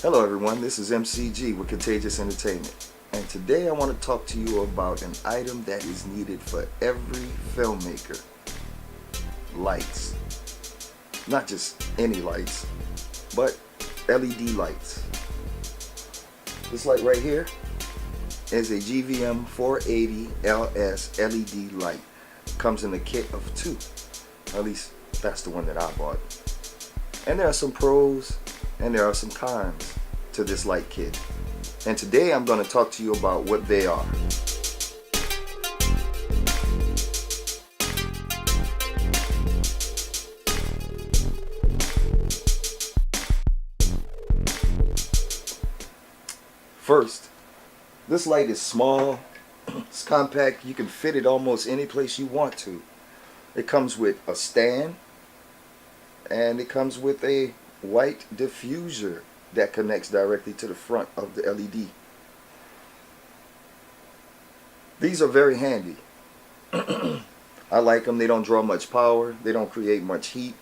Hello everyone, this is MCG with Contagious Entertainment, and today I want to talk to you about an item that is needed for every filmmaker. Lights. Not just any lights, but LED lights. This light right here is a GVM 480 LS LED light. Comes in a kit of two. At least that's the one that I bought. And there are some pros and there are some cons to this light kit. And today I'm going to talk to you about what they are. First, this light is small, it's compact, you can fit it almost any place you want to. It comes with a stand, and it comes with a white diffuser that connects directly to the front of the LED. These are very handy. I like them. They don't draw much power. They don't create much heat,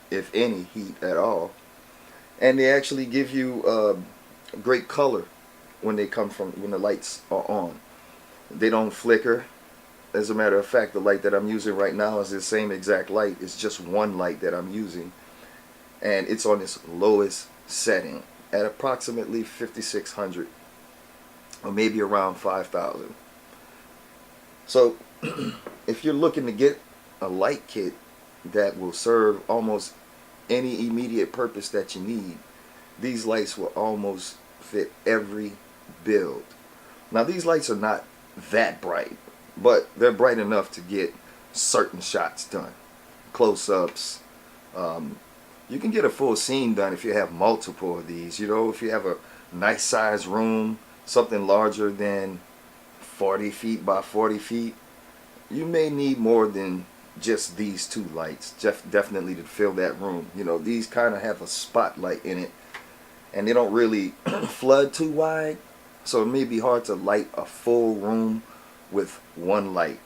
if any heat at all. And they actually give you great color when they come from when the lights are on. They don't flicker. As a matter of fact, the light that I'm using right now is the same exact light. It's just one light that I'm using, and it's on its lowest setting at approximately 5600 or maybe around 5000. So if you're looking to get a light kit that will serve almost any immediate purpose that you need, these lights will almost fit every build. Now these lights are not that bright, but they're bright enough to get certain shots done, close-ups. You can get a full scene done if you have multiple of these. You know, if you have a nice size room, something larger than 40 feet by 40 feet, you may need more than just these two lights, definitely to fill that room. You know, these kind of have a spotlight in it, and they don't really flood too wide, so it may be hard to light a full room with one light,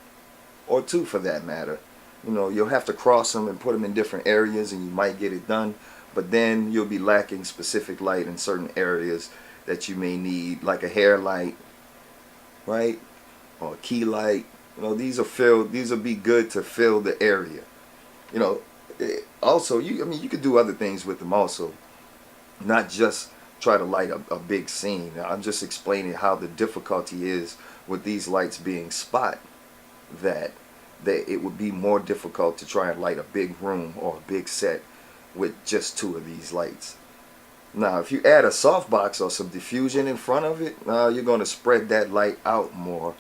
or two for that matter. You know, you'll have to cross them and put them in different areas, and you might get it done, but then you'll be lacking specific light in certain areas that you may need, like a hair light, right, or a key light. You know, these will be good to fill the area. You know, also, I mean, you could do other things with them also, not just try to light a big scene. I'm just explaining how the difficulty is with these lights being spot, that it would be more difficult to try and light a big room or a big set with just two of these lights. Now if you add a softbox or some diffusion in front of it, you're going to spread that light out more.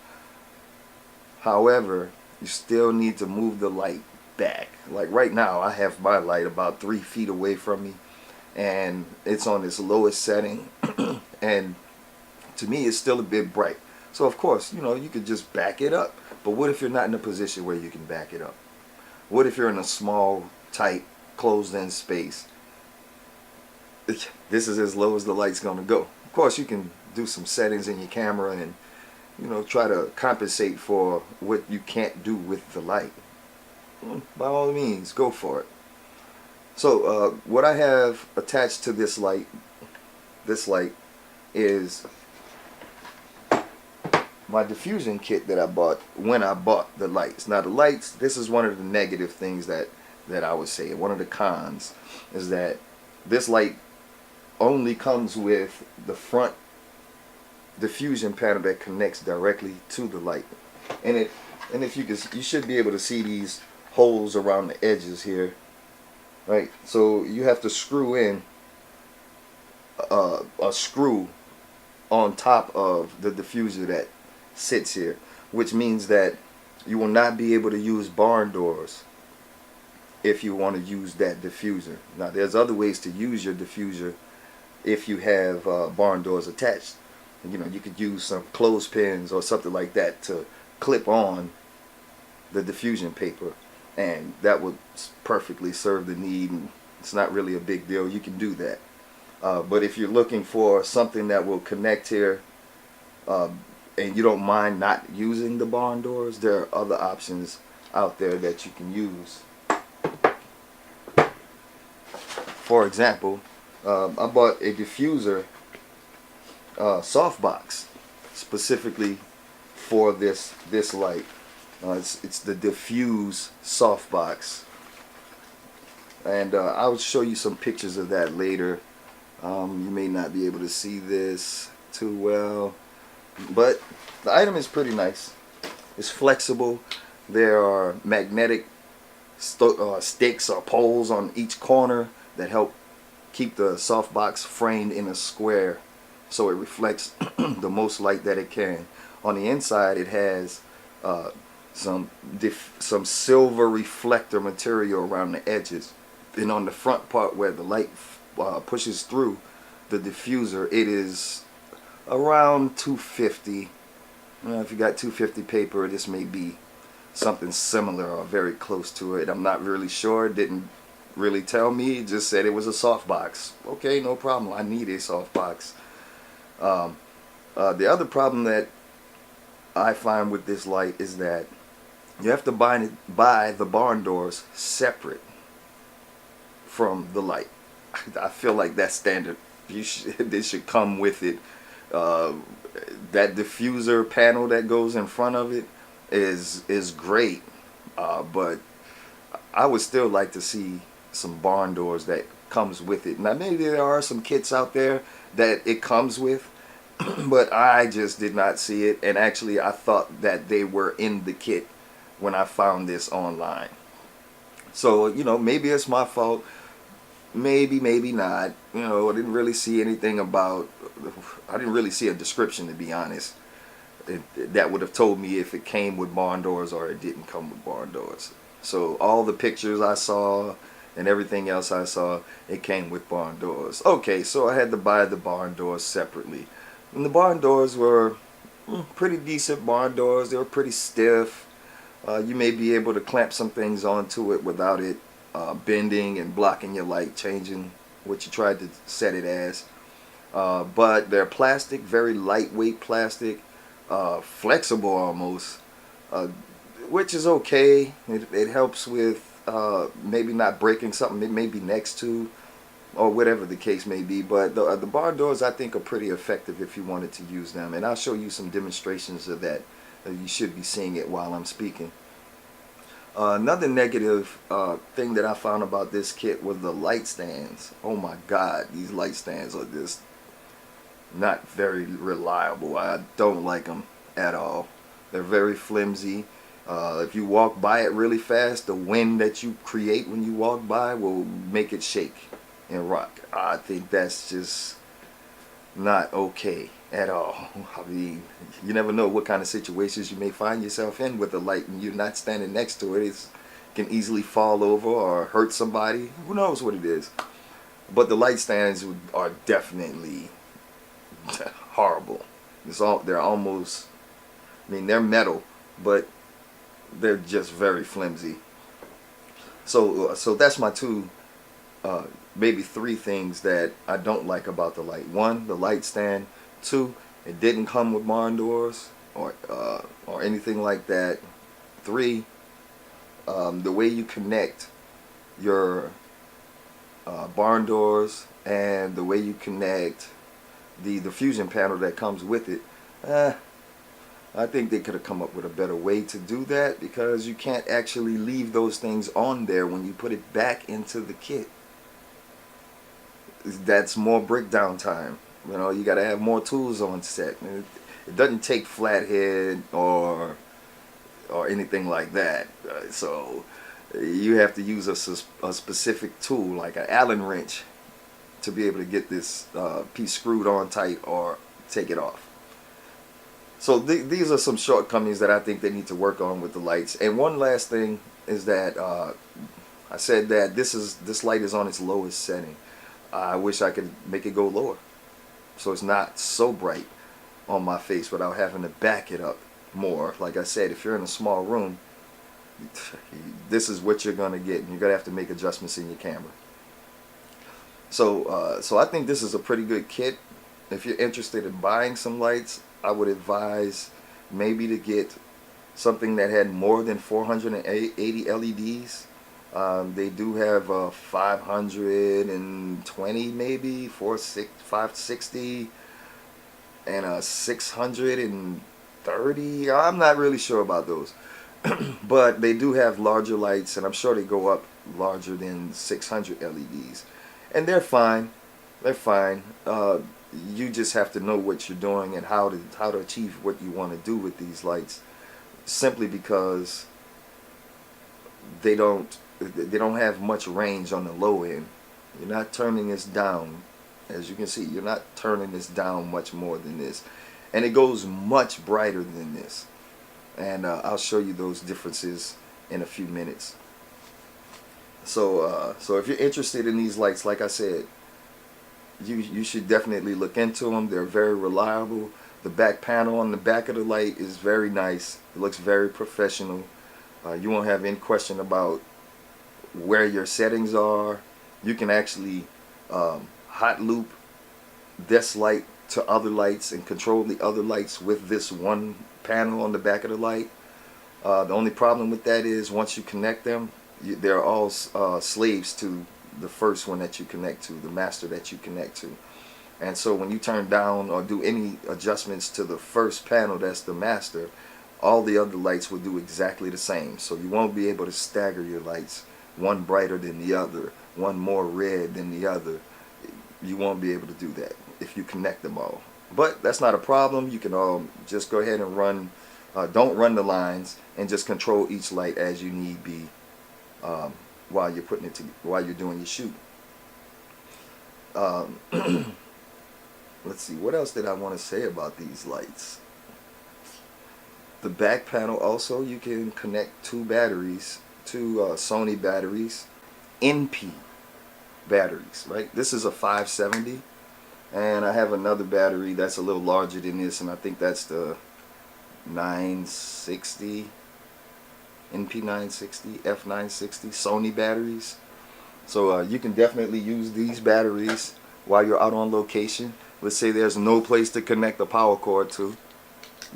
However, you still need to move the light back. Like right now, I have my light about 3 feet away from me, and it's on its lowest setting, and to me it's still a bit bright. So of course, you know, you could just back it up. But what if you're not in a position where you can back it up? What if you're in a small, tight, closed-in space? This is as low as the light's going to go. Of course, you can do some settings in your camera and, you know, try to compensate for what you can't do with the light. By all means, go for it. So what I have attached to this light is my diffusion kit that I bought when I bought the lights. Now the lights, this is one of the negative things that I would say. One of the cons is that this light only comes with the front diffusion panel that connects directly to the light. And if you should be able to see these holes around the edges here, right? So you have to screw in a screw on top of the diffuser that sits here, which means that you will not be able to use barn doors if you want to use that diffuser. Now there's other ways to use your diffuser if you have barn doors attached. You know, you could use some clothespins or something like that to clip on the diffusion paper, and that would perfectly serve the need, and it's not really a big deal. You can do that. But if you're looking for something that will connect here, and you don't mind not using the barn doors, there are other options out there that you can use. For example, I bought a diffuser softbox specifically for this light. It's the Diffuse Softbox, and I'll show you some pictures of that later. You may not be able to see this too well, but the item is pretty nice. It's flexible. There are magnetic sticks or poles on each corner that help keep the softbox framed in a square so it reflects the most light that it can. On the inside it has some silver reflector material around the edges, and on the front part where the light pushes through the diffuser, it is around 250. If you got 250 paper, this may be something similar or very close to it. I'm not really sure. It didn't really tell me. It just said it was a softbox. Okay, no problem. I need a softbox. The other problem that I find with this light is that you have to buy the barn doors separate from the light. I feel like that's standard. They should come with it. That diffuser panel that goes in front of it is great, but I would still like to see some barn doors that comes with it. Now maybe there are some kits out there that it comes with, but I just did not see it, and actually I thought that they were in the kit when I found this online. So, you know, maybe it's my fault. Maybe not. You know, I didn't really see anything about, I didn't really see a description, to be honest, that would have told me if it came with barn doors or it didn't come with barn doors. So all the pictures I saw and everything else I saw, it came with barn doors. Okay, so I had to buy the barn doors separately. And the barn doors were pretty decent barn doors. They were pretty stiff. You may be able to clamp some things onto it without it bending and blocking your light, changing what you tried to set it as. But they're plastic, very lightweight plastic, flexible almost, which is okay. It helps with maybe not breaking something it may be next to, or whatever the case may be. But the barn doors, I think, are pretty effective if you wanted to use them, and I'll show you some demonstrations of that. You should be seeing it while I'm speaking. Another negative thing that I found about this kit was the light stands. Oh my God, these light stands are just not very reliable. I don't like them at all. They're very flimsy. If you walk by it really fast, the wind that you create when you walk by will make it shake and rock. I think that's just not okay at all. I mean, you never know what kind of situations you may find yourself in with a light and you're not standing next to it. It can easily fall over or hurt somebody. Who knows what it is? But the light stands are definitely horrible. They're almost, I mean, they're metal, but they're just very flimsy. So that's my two, maybe three things that I don't like about the light. One, the light stand. Two, it didn't come with barn doors or anything like that. Three, the way you connect your barn doors and the way you connect the diffusion panel that comes with it, I think they could have come up with a better way to do that, because you can't actually leave those things on there when you put it back into the kit. That's more breakdown time. You know, you got to have more tools on set. It doesn't take flathead or anything like that. So you have to use a specific tool like an Allen wrench to be able to get this piece screwed on tight or take it off. So these are some shortcomings that I think they need to work on with the lights. And one last thing is that I said that this light is on its lowest setting. I wish I could make it go lower, so it's not so bright on my face without having to back it up more. Like I said, if you're in a small room, this is what you're going to get, and you're going to have to make adjustments in your camera. So I think this is a pretty good kit. If you're interested in buying some lights, I would advise maybe to get something that had more than 480 LEDs. They do have 520, maybe 560. and a 630. I'm not really sure about those. But they do have larger lights, and I'm sure they go up larger than 600 LEDs. And they're fine. They're fine. You just have to know what you're doing and how to achieve what you want to do with these lights. Simply because they don't have much range on the low end. You're not turning this down. As you can see, you're not turning this down much more than this. And it goes much brighter than this. And I'll show you those differences in a few minutes. So if you're interested in these lights, like I said, you should definitely look into them. They're very reliable. The back panel on the back of the light is very nice. It looks very professional. You won't have any question about where your settings are. You can actually hot loop this light to other lights and control the other lights with this one panel on the back of the light. The only problem with that is once you connect them, they're all slaves to the first one that you connect to, the master that you connect to. And so when you turn down or do any adjustments to the first panel that's the master, all the other lights will do exactly the same. So you won't be able to stagger your lights, one brighter than the other, one more red than the other. You won't be able to do that if you connect them all. But that's not a problem. You can just go ahead and run, don't run the lines, and just control each light as you need be while you're putting it while you're doing your shoot. Let's see, what else did I want to say about these lights? The back panel also, you can connect two batteries, two Sony batteries, NP batteries, right? This is a 570, and I have another battery that's a little larger than this, and I think that's the 960, NP960, F960 Sony batteries. So you can definitely use these batteries while you're out on location. Let's say there's no place to connect a power cord to.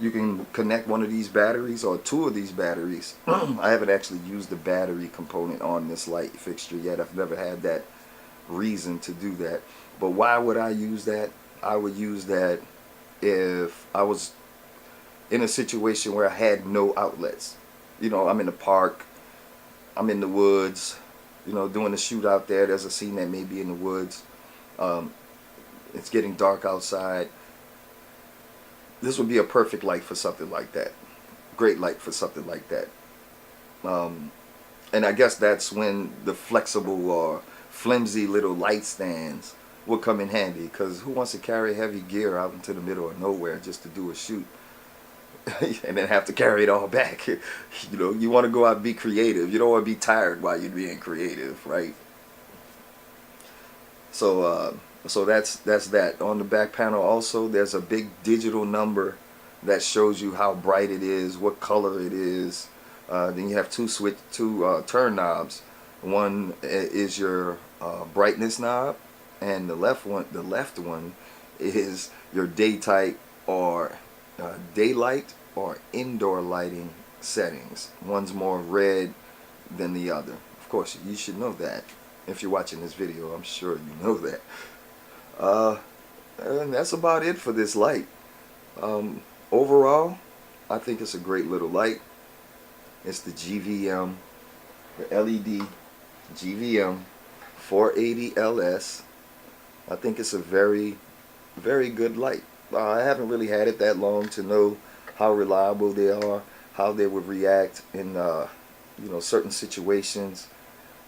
You can connect one of these batteries or two of these batteries. I haven't actually used the battery component on this light fixture yet. I've never had that reason to do that. But why would I use that? I would use that if I was in a situation where I had no outlets. You know, I'm in the park, I'm in the woods, you know, doing a shoot out there. There's a scene that may be in the woods. It's getting dark outside. This would be a perfect light for something like that. Great light for something like that. And I guess that's when the flexible or flimsy little light stands will come in handy, because who wants to carry heavy gear out into the middle of nowhere just to do a shoot and then have to carry it all back? You know, you want to go out and be creative. You don't want to be tired while you're being creative, right? So so that's that. On the back panel also, there's a big digital number that shows you how bright it is, what color it is. Then you have two turn knobs. One is your brightness knob, and the left one is your daylight or indoor lighting settings. One's more red than the other. Of course, you should know that. If you're watching this video, I'm sure you know that. And that's about it for this light. Overall, I think it's a great little light. It's the GVM, the LED GVM 480 LS. I think it's a very, very good light. I haven't really had it that long to know how reliable they are, how they would react in you know, certain situations.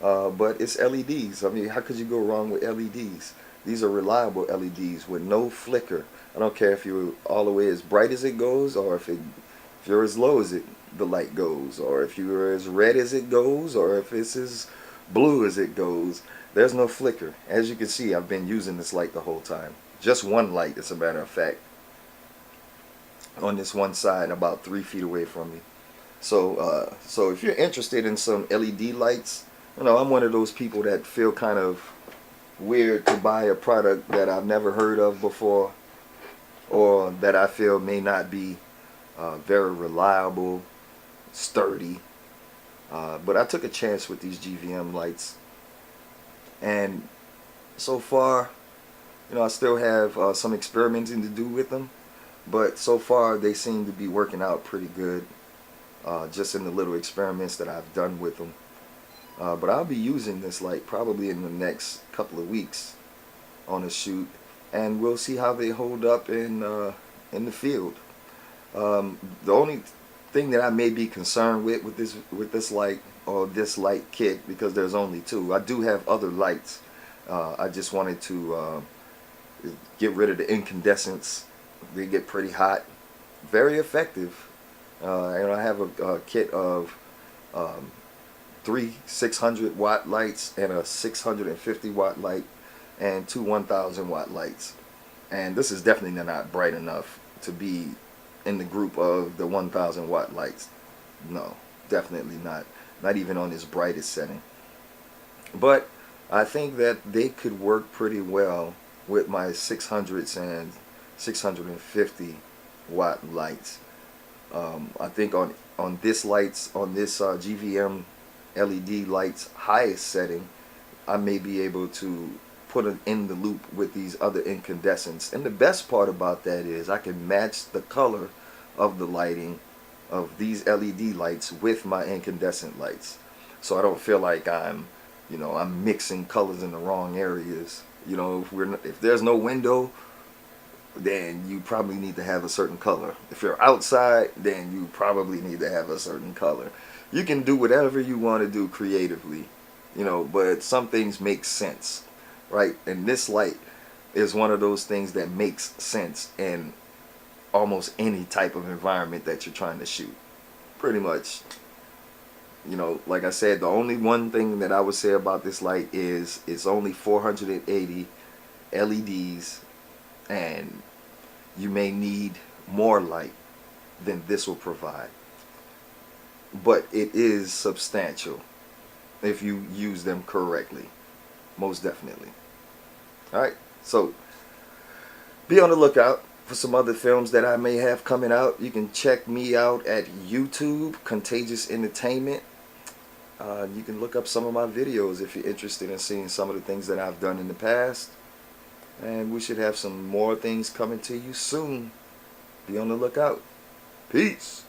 But it's LEDs. I mean, how could you go wrong with LEDs? These are reliable LEDs with no flicker. I don't care if you're all the way as bright as it goes, or if you're as low as the light goes, or if you're as red as it goes, or if it's as blue as it goes. There's no flicker. As you can see, I've been using this light the whole time. Just one light, as a matter of fact, on this one side, about 3 feet away from me. So so if you're interested in some LED lights, you know, I'm one of those people that feel kind of weird to buy a product that I've never heard of before, or that I feel may not be very reliable, sturdy. But I took a chance with these GVM lights, and so far, you know, I still have some experimenting to do with them. but so far they seem to be working out pretty good, just in the little experiments that I've done with them. But I'll be using this light probably in the next couple of weeks on a shoot, and we'll see how they hold up in the field. The only thing that I may be concerned with this light, or this light kit, because there's only two. I do have other lights. I just wanted to get rid of the incandescents. They get pretty hot. Very effective. And I have a kit of 3 600-watt lights and a 650-watt light and 2 1,000-watt lights. And this is definitely not bright enough to be in the group of the 1,000-watt lights. No, definitely not. Not even on this brightest setting. But I think that they could work pretty well with my 600s and 650-watt lights. I think on this lights, on this GVM LED lights highest setting, I may be able to put it in the loop with these other incandescents. And the best part about that is I can match the color of the lighting of these LED lights with my incandescent lights, so I don't feel like I'm mixing colors in the wrong areas. If there's no window, then you probably need to have a certain color. If you're outside, then you probably need to have a certain color. You can do whatever you want to do creatively, but some things make sense, right? And this light is one of those things that makes sense in almost any type of environment that you're trying to shoot, pretty much. Like I said, the only one thing that I would say about this light is it's only 480 LEDs, and you may need more light than this will provide, but it is substantial if you use them correctly, most definitely. Alright, so be on the lookout for some other films that I may have coming out. You can check me out at YouTube, Contagious Entertainment. You can look up some of my videos if you're interested in seeing some of the things that I've done in the past. And we should have some more things coming to you soon. Be on the lookout. Peace.